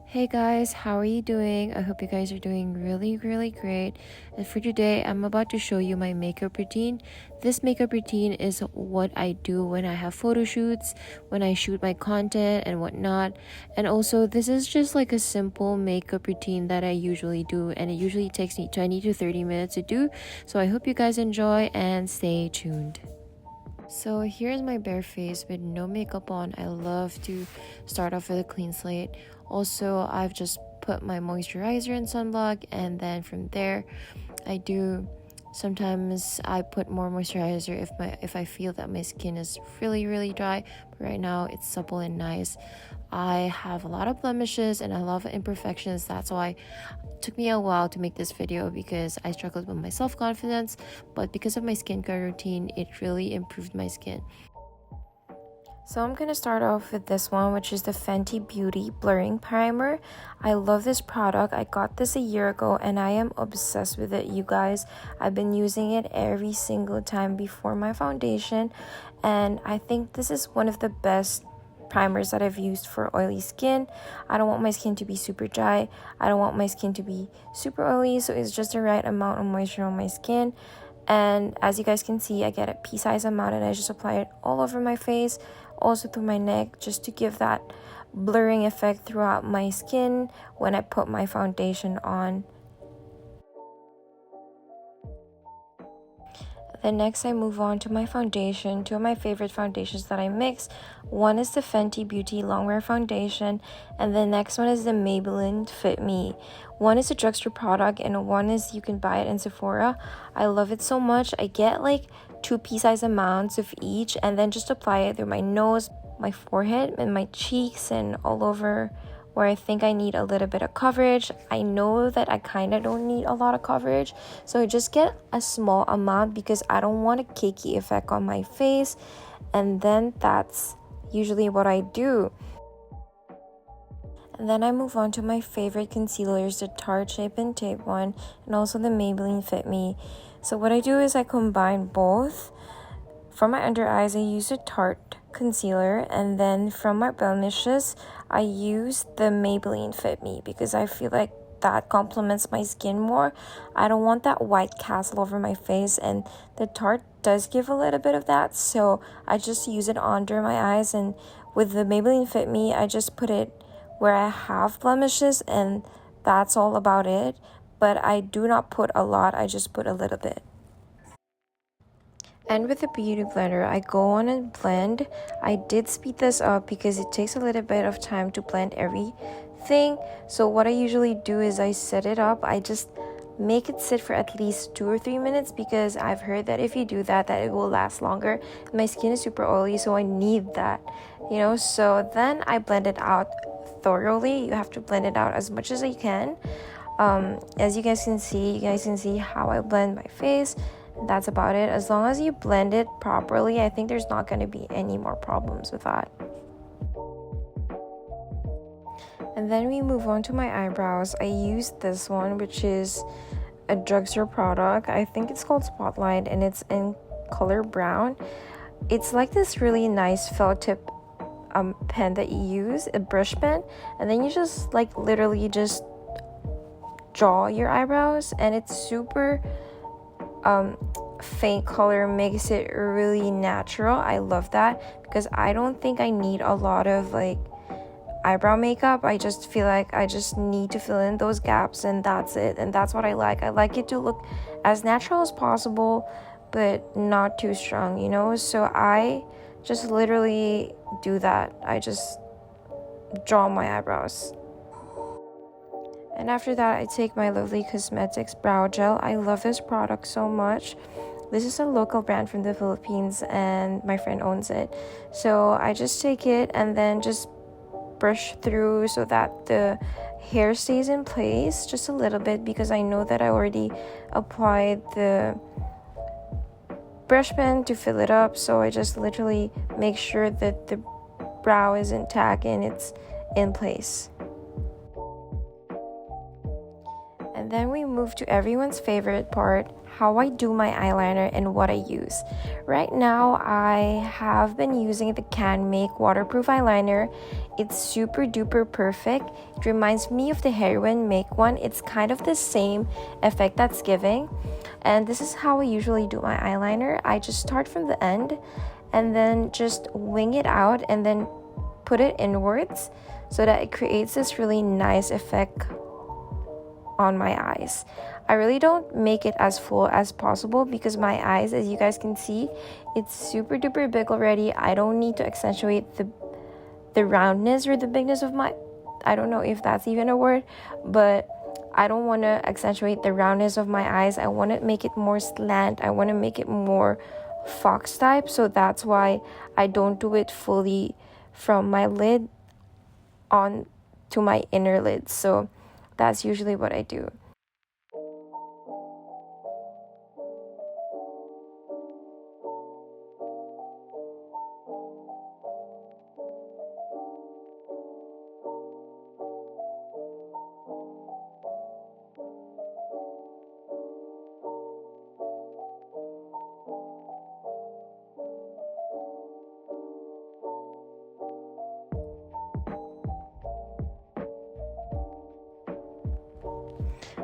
Hey guys, how are you doing? I hope you guys are doing really great. And for today, I'm about to show you my makeup routine. This makeup routine is what I do when I have photo shoots, when I shoot my content and whatnot. And also, this is just like a simple makeup routine that I usually do, and it usually takes me 20 to 30 minutes to do. So I hope you guys enjoy and stay tuned. So here's my bare face with no makeup on. I love to start off with a clean slate. Also, I've just put my moisturizer and sunblock, and then from there sometimes I put more moisturizer if I feel that my skin is really dry, but right now it's supple and nice. I have a lot of blemishes and a lot of imperfections. That's why it took me a while to make this video, because I struggled with my self-confidence, but because of my skincare routine, it really improved my skin. So I'm gonna start off with this one, which is the Fenty Beauty Blurring Primer. I love this product. I got this a year ago and I am obsessed with it, you guys. I've been using it every single time before my foundation, and I think this is one of the best primers that I've used for oily skin. I don't want my skin to be super dry. I don't want my skin to be super oily, so it's just the right amount of moisture on my skin. And as you guys can see, I get a pea-sized amount and I just apply it all over my face, also through my neck, just to give that blurring effect throughout my skin when I put my foundation on. Then next I move on to my foundation. Two of my favorite foundations that I mix. One is the Fenty Beauty Longwear Foundation, and the next one is the Maybelline Fit Me. One is a drugstore product and one is you can buy it in Sephora. I love it so much. I get like 2 pea-sized amounts of each and then just apply it through my nose, my forehead, and my cheeks, and all over where I think I need a little bit of coverage. I know that I kind of don't need a lot of coverage, so I just get a small amount because I don't want a cakey effect on my face, and then that's usually what I do. And then I move on to my favorite concealers, the Tarte Shape and Tape one, and also the Maybelline Fit Me. So what I do is I combine both. For my under eyes, I use a Tarte concealer, and then from my blemishes, I use the Maybelline Fit Me because I feel like that complements my skin more. I don't want that white cast all over my face, and the Tarte does give a little bit of that, so I just use it under my eyes. And with the Maybelline Fit Me, I just put it where I have blemishes, and that's all about it. But I do not put a lot, I just put a little bit. And with the beauty blender, I go on and blend. I did speed this up because it takes a little bit of time to blend everything. So what I usually do is I set it up. I just make it sit for at least 2 or 3 minutes, because I've heard that if you do that it will last longer. My skin is super oily, so I need that, So then I blend it out thoroughly. You have to blend it out as much as you can. As you guys can see how I blend my face. That's about it. As long as you blend it properly, I think there's not going to be any more problems with that. And then we move on to my eyebrows. I use this one, which is a drugstore product. I think it's called Spotlight, and it's in color brown. It's like this really nice felt tip pen that you use, a brush pen, and then you just like literally just draw your eyebrows, and it's super faint color, makes it really natural. I love that because I don't think I need a lot of like eyebrow makeup. I just feel like I just need to fill in those gaps, and that's it. And that's what I like. I like it to look as natural as possible, but not too strong, So I just literally do that. I just draw my eyebrows. And after that, I take my lovely Causemetics brow gel. I love this product so much. This is a local brand from the Philippines, and my friend owns it. So I just take it and then just brush through so that the hair stays in place just a little bit, because I know that I already applied the brush pen to fill it up. So I just literally make sure that the brow is intact and it's in place. And then we move to everyone's favorite part, how I do my eyeliner and what I use. Right now, I have been using the canmake waterproof eyeliner. It's super duper perfect. It reminds me of the Heroin Make one. It's kind of the same effect that's giving. And this is how I usually do my eyeliner. I just start from the end and then just wing it out and then put it inwards so that it creates this really nice effect on my eyes. I really don't make it as full as possible because my eyes, as you guys can see, it's super duper big already. I don't need to accentuate the roundness or the bigness of my, I don't know if that's even a word, but I don't want to accentuate the roundness of my eyes. I want to make it more slant. I want to make it more fox type. So that's why I don't do it fully from my lid on to my inner lid. So that's usually what I do.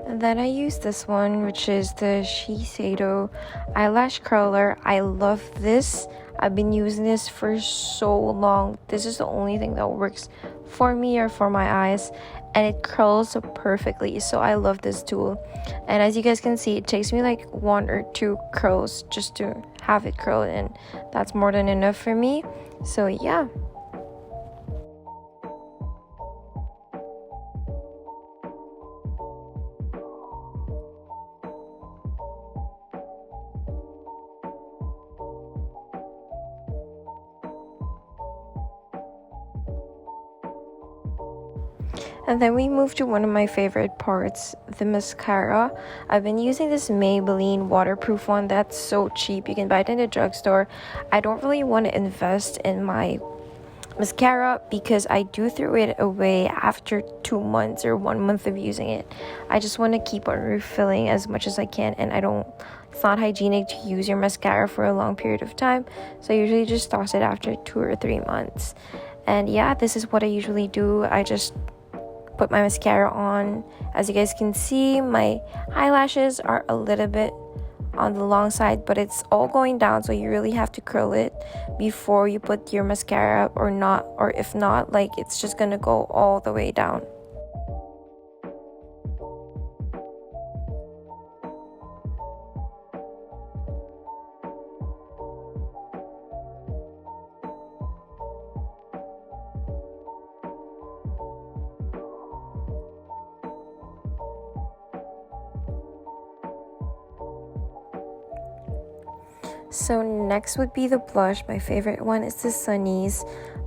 And then I use this one, which is the Shiseido eyelash curler. I love this. I've been using this for so long. This is the only thing that works for me or for my eyes, and it curls perfectly. So I love this tool. And as you guys can see, it takes me like 1 or 2 curls just to have it curled, and that's more than enough for me. So yeah. And then we move to one of my favorite parts, the mascara. I've been using this Maybelline waterproof one that's so cheap. You can buy it in the drugstore. I don't really want to invest in my mascara because I do throw it away after 2 months or 1 month of using it. I just want to keep on refilling as much as I can, and it's not hygienic to use your mascara for a long period of time. So I usually just toss it after 2 or 3 months. And yeah, this is what I usually do. I just put my mascara on. As you guys can see, my eyelashes are a little bit on the long side, but it's all going down, so you really have to curl it before you put your mascara, or if not, like, it's just gonna go all the way down. So next would be the blush. My favorite one is the Sunnies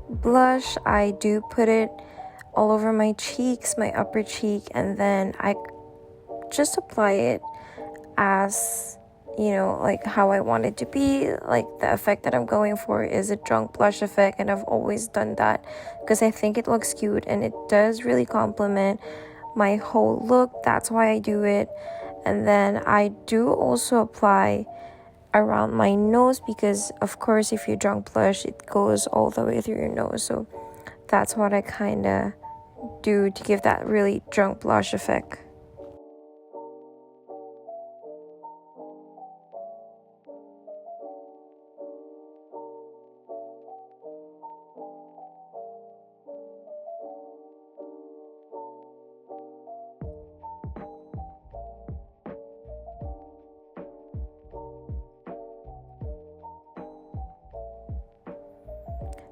blush. I do put it all over my cheeks, my upper cheek, and then I just apply it as, like how I want it to be. Like, the effect that I'm going for is a drunk blush effect, and I've always done that because I think it looks cute and it does really complement my whole look. That's why I do it. And then I do also apply around my nose because, of course, if you drunk blush, it goes all the way through your nose. So that's what I kind of do to give that really drunk blush effect.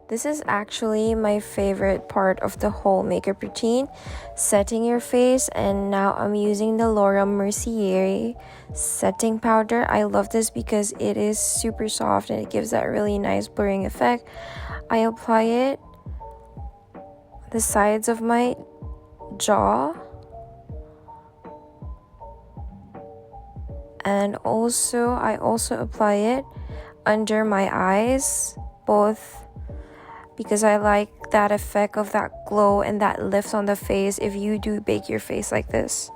This is actually my favorite part of the whole makeup routine, setting your face. And now I'm using the Mercier setting powder. I love this because it is super soft and it gives that really nice blurring effect. I apply it the sides of my jaw, and I also apply it under my eyes, both, because I like that effect of that glow and that lift on the face if you do bake your face like this.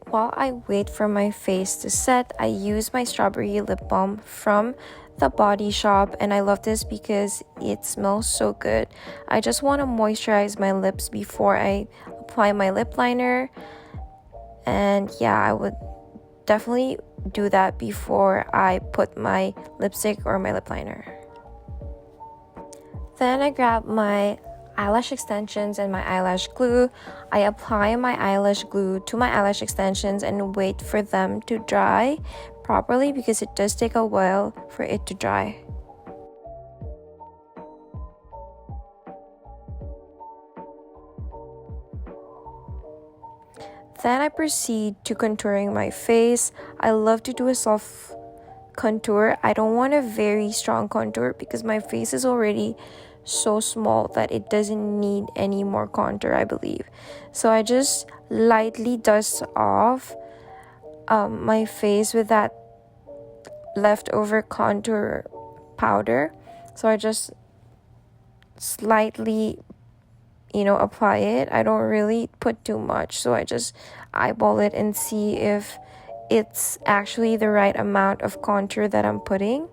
While I wait for my face to set, I use my strawberry lip balm from the Body Shop, and I love this because it smells so good. I just want to moisturize my lips before I apply my lip liner, and yeah, I would definitely do that before I put my lipstick or my lip liner. Then I grab my eyelash extensions and my eyelash glue. I apply my eyelash glue to my eyelash extensions and wait for them to dry properly because it does take a while for it to dry. Then I proceed to contouring my face. I love to do a soft contour. I don't want a very strong contour because my face is already so small that it doesn't need any more contour, I believe. So I just lightly dust off my face with that leftover contour powder. So I just slightly apply it. I don't really put too much, so I just eyeball it and see if it's actually the right amount of contour that I'm putting.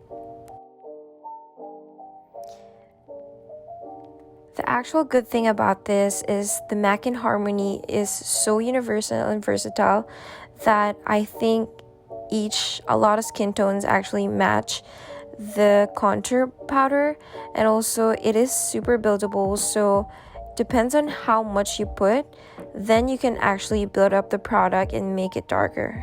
The actual good thing about this is the MAC in Harmony is so universal and versatile that I think a lot of skin tones actually match the contour powder, and also it is super buildable, so depends on how much you put, then you can actually build up the product and make it darker.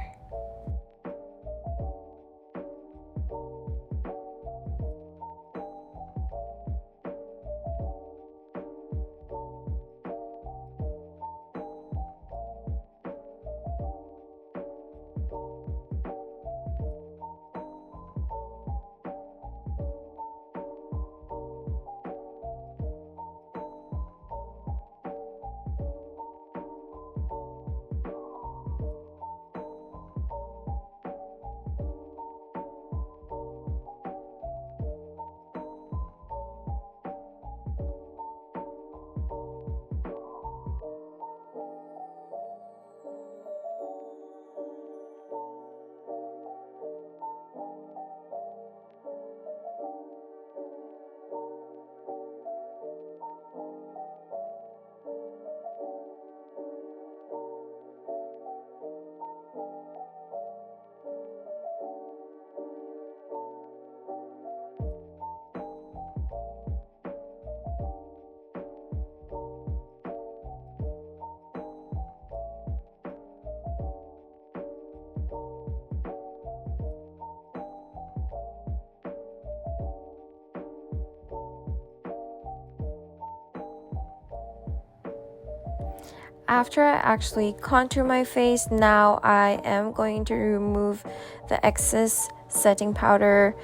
After I actually contour my face, now I am going to remove the excess setting powder.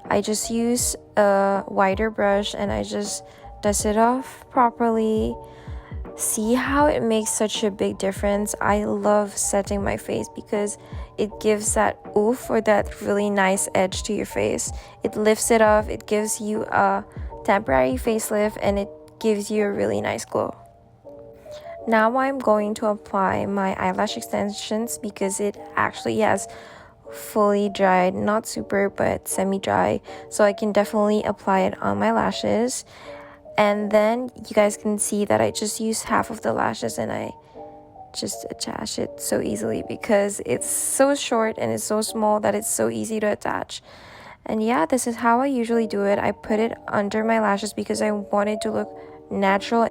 I just use a wider brush and I just dust it off properly. See how it makes such a big difference? I love setting my face because it gives that oof or that really nice edge to your face. It lifts it off, it gives you a temporary facelift, and it gives you a really nice glow. Now I'm going to apply my eyelash extensions because it actually has fully dried, not super but semi-dry, so I can definitely apply it on my lashes. And then you guys can see that I just use half of the lashes and I just attach it so easily because it's so short and it's so small that it's so easy to attach. And yeah, this is how I usually do it. I put it under my lashes because I want it to look natural.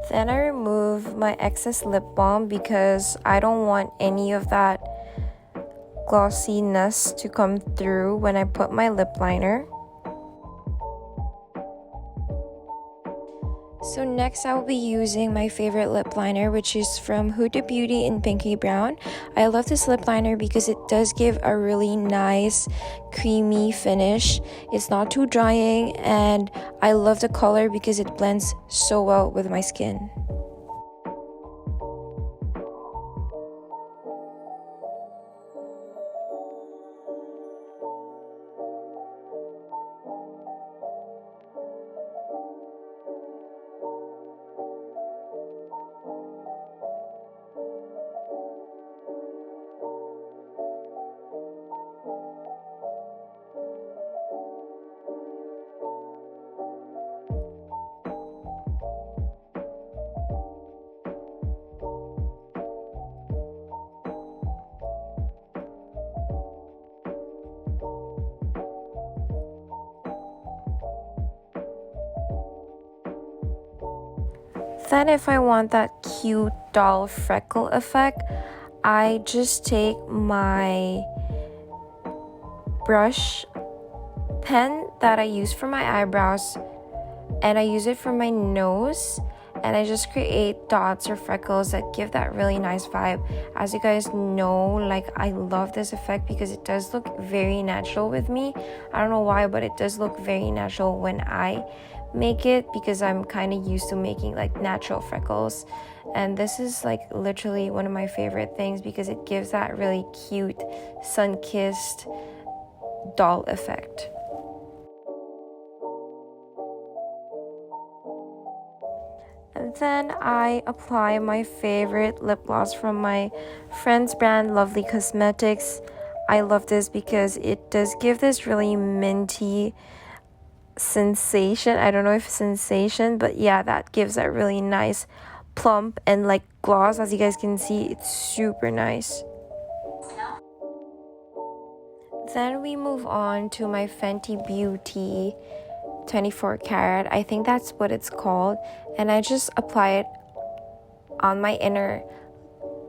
Then I remove my excess lip balm because I don't want any of that glossiness to come through when I put my lip liner. So next I will be using my favorite lip liner, which is from Huda Beauty in Pinky Brown. I love this lip liner because it does give a really nice creamy finish. It's not too drying, and I love the color because it blends so well with my skin. Then if I want that cute doll freckle effect, I just take my brush pen that I use for my eyebrows and I use it for my nose, and I just create dots or freckles that give that really nice vibe. As you guys know, like, I love this effect because it does look very natural with me. I don't know why, but it does look very natural when I make it because I'm kind of used to making like natural freckles, and this is like literally one of my favorite things because it gives that really cute sun-kissed doll effect. And then I apply my favorite lip gloss from my friend's brand, Lovely Cosmetics. I love this because it does give this really minty sensation. I don't know if sensation, but yeah, that gives that really nice plump and like gloss. As you guys can see, it's super nice. Then we move on to my Fenty Beauty 24 karat. I think that's what it's called, and I just apply it on my inner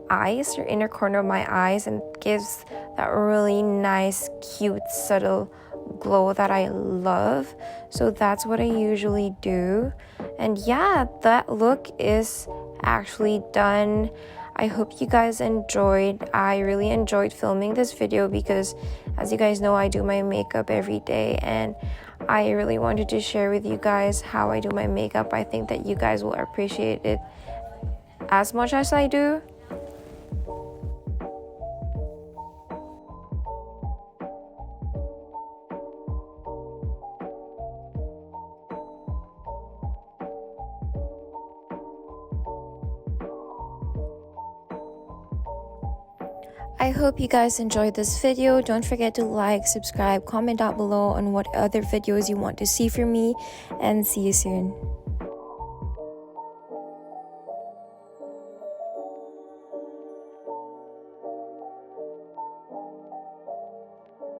eyes or inner corner of my eyes, and it gives that really nice, cute, subtle glow that I love. So that's what I usually do, and yeah, that look is actually done. I hope you guys enjoyed. I really enjoyed filming this video because, as you guys know, I do my makeup every day, and I really wanted to share with you guys how I do my makeup. I think that you guys will appreciate it as much as I do. I hope you guys enjoyed this video. Don't forget to like, subscribe, comment down below on what other videos you want to see from me, and see you soon.